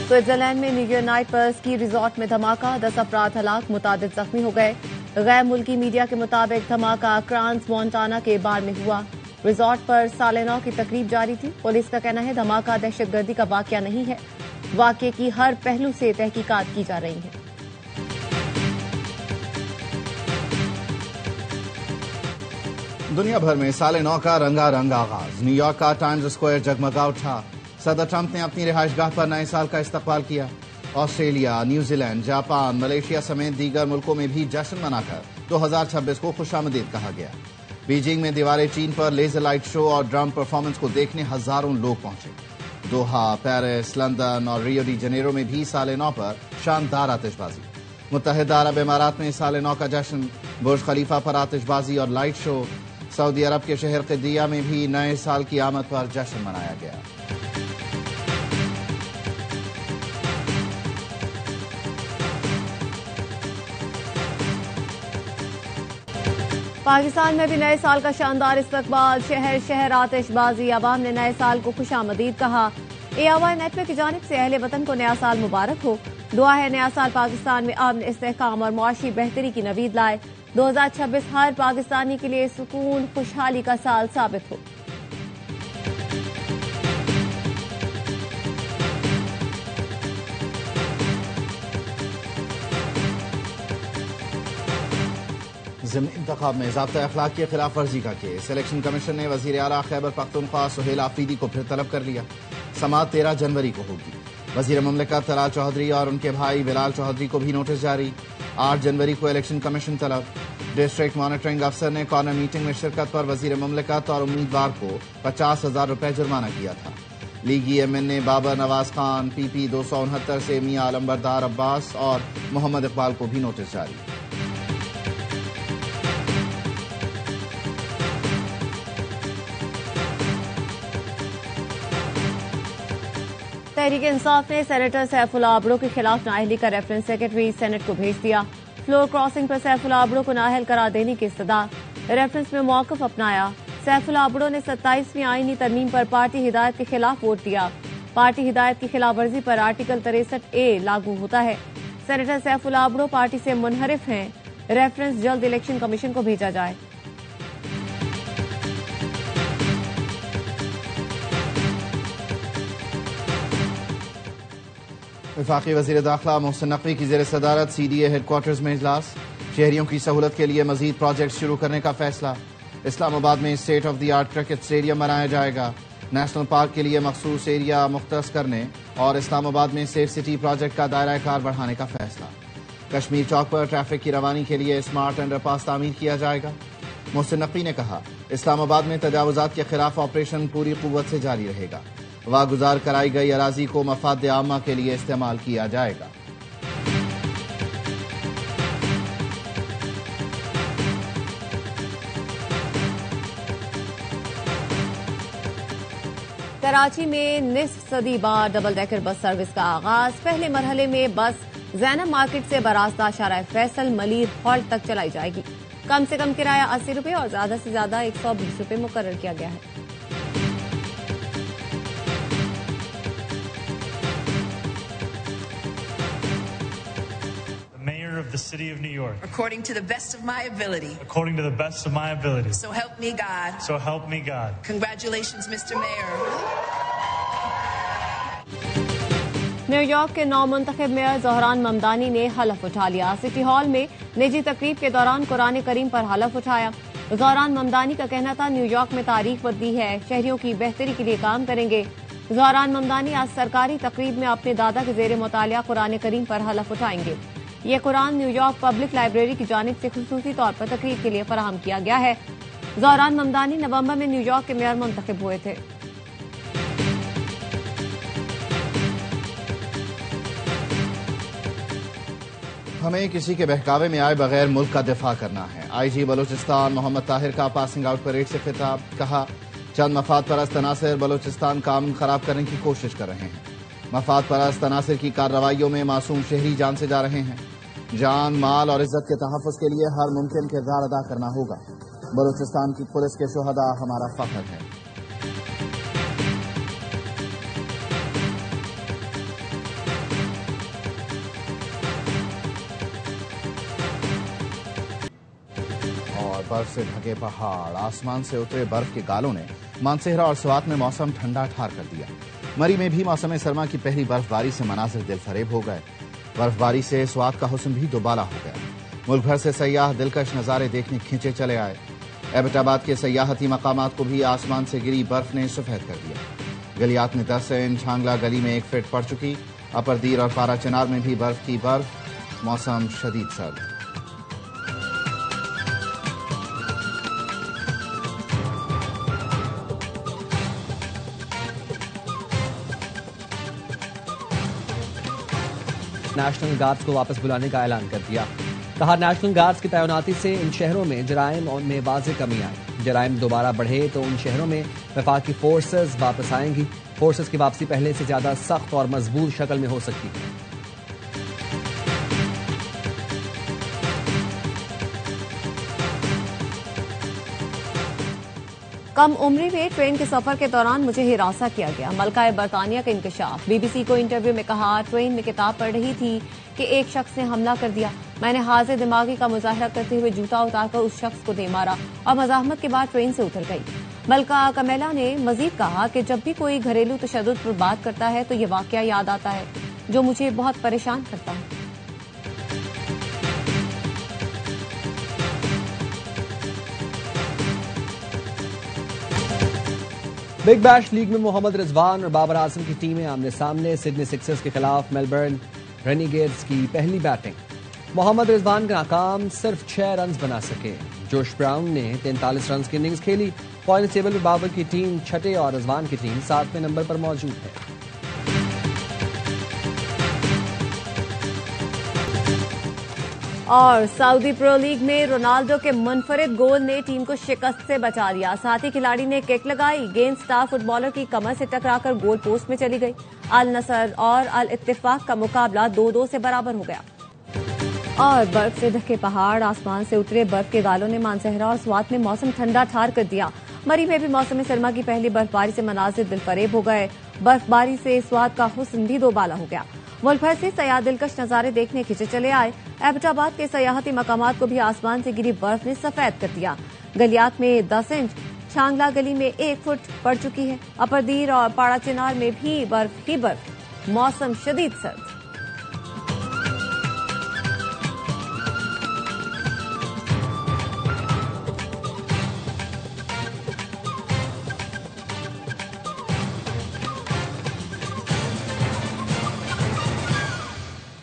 Switzerland में new year night पर ski resort में धमाका, 10 अफराद हलाक, मुतादिद जख्मी हो गए। गैर मुल्की मीडिया के मुताबिक धमाका क्रांस मोंटाना के बार में हुआ। रिजॉर्ट पर साल नौ की तकरीब जारी थी। पुलिस का कहना है धमाका दहशतगर्दी का वाकया नहीं है। वाकये की हर पहलू से तहकीकात की जा रही है। दुनिया भर में साल नौ का रंगारंग आगाज। न्यूयॉर्क का टाइम्स स्क्वायर जगमगा उठा। सदर ट्रंप ने अपनी रिहाइशगाह पर नए साल का इस्तकबाल किया। ऑस्ट्रेलिया, न्यूजीलैंड, जापान, मलेशिया समेत दीगर मुल्कों में भी जश्न मनाकर 2026 को खुशामदीद कहा गया। बीजिंग में दीवारे चीन पर लेजर लाइट शो और ड्रम परफॉर्मेंस को देखने हजारों लोग पहुंचे। दोहा, पेरिस, लंदन और रियो डी जनेरो में भी साल नौ पर शानदार आतिशबाजी। मुत्तहिदा अरब इमारात में साल नौ का जश्न, बुर्ज खलीफा पर आतिशबाजी और लाइट शो। सऊदी अरब के शहर क़िदिया में भी नए साल की आमद पर जश्न मनाया गया। पाकिस्तान में भी नए साल का शानदार इस्तकबाल, शहर शहर आतिशबाजी। अवाम ने नए साल को खुशामदीद कहा। AOI नेटवर्क की जानिब से अहले वतन को नया साल मुबारक हो। दुआ है नया साल पाकिस्तान में अमन, इस्तेहकाम और मुआशी बेहतरी की नवीद लाए। 2026 हर पाकिस्तानी के लिए सुकून खुशहाली का साल साबित हो। ज़िमनी इंतखाब में ज़ाब्ता अखलाक की खिलाफ वर्जी का केस। इलेक्शन कमीशन ने वज़ीर आला खैबर पख्तूनख्वा सुहेल आफरीदी को फिर तलब कर लिया। समाअत 13 जनवरी को होगी। वज़ीर मुमलिकत तलाल चौधरी और उनके भाई बिलाल चौधरी को भी नोटिस जारी। 8 जनवरी को इलेक्शन कमीशन तलब। डिस्ट्रिक्ट मॉनिटरिंग अफसर ने कॉर्नर मीटिंग में शिरकत पर वज़ीर मुमलिकत और उम्मीदवार को 50,000 रुपये जुर्माना किया था। लीगी MNA बाबर नवाज खान, PP 269 से मियां आलमबरदार अब्बास और मोहम्मद इकबाल को भी नोटिस जारी। तहरीक इंसाफ ने सेनेटर सैफुल्लाह आबड़ो के खिलाफ नाअहली का रेफरेंस सेक्रेटरी सेनेट को भेज दिया। फ्लोर क्रॉसिंग पर सैफुल्लाह आबड़ो को नाअहल करार देने की इस्तदा। रेफरेंस में मौक़िफ़ अपनाया। सैफुल्लाह आबड़ो ने 27वीं आईनी तरमीम पर पार्टी हिदायत के खिलाफ वोट दिया। पार्टी हिदायत की खिलाफ वर्जी पर आर्टिकल 63A लागू होता है। सेनेटर सैफुल्लाह आबड़ो पार्टी से मुनहरिफ हैं। रेफरेंस जल्द इलेक्शन कमीशन को भेजा जाए। वफाकी वज़ीर दाखिला मोहसिन नकवी की ज़ेर सदारत CDA हेडक्वार्टर्स में इजलास। शहरियों की सहूलत के लिए मजीद प्रोजेक्ट शुरू करने का फैसला। इस्लामाबाद में state of the art cricket stadium बनाया जाएगा। नेशनल पार्क के लिए मखसूस एरिया मुख्तस करने और इस्लामाबाद में सेफ सिटी प्रोजेक्ट का दायरा कार बढ़ाने का फैसला। कश्मीर चौक पर ट्रैफिक की रवानी के लिए स्मार्ट अंडरपास तामीर किया जाएगा। मोहसिन नकवी ने कहा इस्लामाबाद में तजावुजात के खिलाफ ऑपरेशन पूरी कुव्वत से जारी रहेगा। वागुजार कराई गई अराजी को मफाद आमा के लिए इस्तेमाल किया जाएगा। कराची में निस्फ सदी बाद डबल डेकर बस सर्विस का आगाज। पहले मरहले में बस जैनब मार्केट से बरास्ता शारा फैसल मलीर हॉल्ट तक चलाई जाएगी। कम से कम किराया 80 रुपये और ज्यादा से ज्यादा 120 रुपये मुकर्रर किया गया है। Of the city of New York. According to the best of my ability. According to the best of my ability. So help me God. So help me God. Congratulations, Mr. Mayor. New York के नौमुंतखब mayor ज़हरान Mamdani ने हलफ उठा लिया। City hall में निजी तकरीब के दौरान कुरान करीम पर हलफ उठाया। ज़हरान ममदानी का कहना था न्यूयॉर्क में तारीख बदली है, शहरियों की बेहतरी के लिए काम करेंगे। ज़हरान ममदानी आज सरकारी तकरीब में अपने दादा के जेर मुतालिया कुरान करीम पर हलफ उठाएंगे। ये कुरान न्यूयॉर्क पब्लिक लाइब्रेरी की जानिब से खुसूसी तौर पर तकरीर के लिए फराहम किया गया है। ज़हरान ममदानी नवंबर में न्यूयॉर्क के मेयर मुंतखब हुए थे। हमें किसी के बहकावे में आए बगैर मुल्क का दिफा करना है। IG बलूचिस्तान मोहम्मद ताहिर का पासिंग आउट परेड से खिताब। कहा चंद मफाद परस्त अनासिर बलूचिस्तान का अमन खराब करने की कोशिश कर रहे हैं। मफाद परस्त अनासिर की कार्रवाइयों में मासूम शहरी जान से जा रहे हैं। जान, माल और इज्जत के तहफ़्फ़ुज़ के लिए हर मुमकिन किरदार अदा करना होगा। बलूचिस्तान की पुलिस के शुहदा हमारा फख्र है। बर्फ से ढके पहाड़, आसमान से उतरे बर्फ के गालों ने मानसेहरा और स्वात में मौसम ठंडा ठार कर दिया। मरी में भी मौसम सरमा की पहली बर्फबारी से मनाजिर दिलफरेब हो गए। बर्फबारी से स्वात का हुस्न भी दोबाला हो गया। मुल्क भर से सयाह दिलकश नजारे देखने खींचे चले आए। एबटाबाद के सयाहती मकामात को भी आसमान से गिरी बर्फ ने सफेद कर दिया। गलियात में 10 इंच, छांगला गली में 1 फीट पड़ चुकी। अपरदीर और पारा चिनार में भी बर्फ की बर्फ। मौसम शदीद सर्द। नेशनल गार्ड्स को वापस बुलाने का ऐलान कर दिया। कहा, नेशनल गार्ड्स की तैनाती से इन शहरों में जराइम में वाज़ेह कमी आई। जराइम दोबारा बढ़े तो उन शहरों में वफाकी फोर्सेस वापस आएंगी। फोर्सेस की वापसी पहले से ज्यादा सख्त और मजबूत शक्ल में हो सकती है। कम उम्री में ट्रेन के सफर के दौरान मुझे हिरासा किया गया। मलका बरतानिया का इंकशाफ। बीबीसी को इंटरव्यू में कहा, ट्रेन में किताब पढ़ रही थी कि एक शख्स ने हमला कर दिया। मैंने हाजिर दिमागी का मुजाहरा करते हुए जूता उतारकर उस शख्स को दे मारा और मजाहमत के बाद ट्रेन से उतर गई। मलका कमेला ने मजीद कहा कि जब भी कोई घरेलू तशद्दुद पर बात करता है तो ये वाकया याद आता है जो मुझे बहुत परेशान करता है। बिग बैश लीग में मोहम्मद रिजवान और बाबर आजम की टीमें आमने सामने। सिडनी सिक्सर्स के खिलाफ मेलबर्न रेनिगेड्स की पहली बैटिंग। मोहम्मद रिजवान का नाकाम, सिर्फ 6 रन बना सके। जोश ब्राउन ने 43 रन की इनिंग्स खेली। पॉइंट टेबल में बाबर की टीम छठे और रिजवान की टीम 7वें नंबर पर मौजूद है। और सऊदी प्रो लीग में रोनाल्डो के मुनफरिद गोल ने टीम को शिकस्त से बचा लिया। साथ ही खिलाड़ी ने किक लगाई। गेंद स्टार फुटबॉलर की कमर से टकराकर गोल पोस्ट में चली गई। अल नसर और अल इत्तेफाक का मुकाबला 2-2 से बराबर हो गया। और बर्फ से ढके पहाड़, आसमान से उतरे बर्फ के गालों ने मानसेहरा और स्वात में मौसम ठंडा ठार कर दिया। मरी में भी मौसम सरमा की पहली बर्फबारी से मनाजिर दिलफरेब हो गए। बर्फबारी से स्वात का हुस्न भी दोबाला हो गया। मुल्क भर से सयाह दिलकश नजारे देखने खिंचे चले आए। एबटाबाद के सयाहती मकामात को भी आसमान से गिरी बर्फ ने सफेद कर दिया। गलियात में 10 इंच, छांगला गली में 1 फुट पड़ चुकी है। अपरदीर और पाड़ा चिनार में भी बर्फ ही बर्फ। मौसम शदीद सर्द।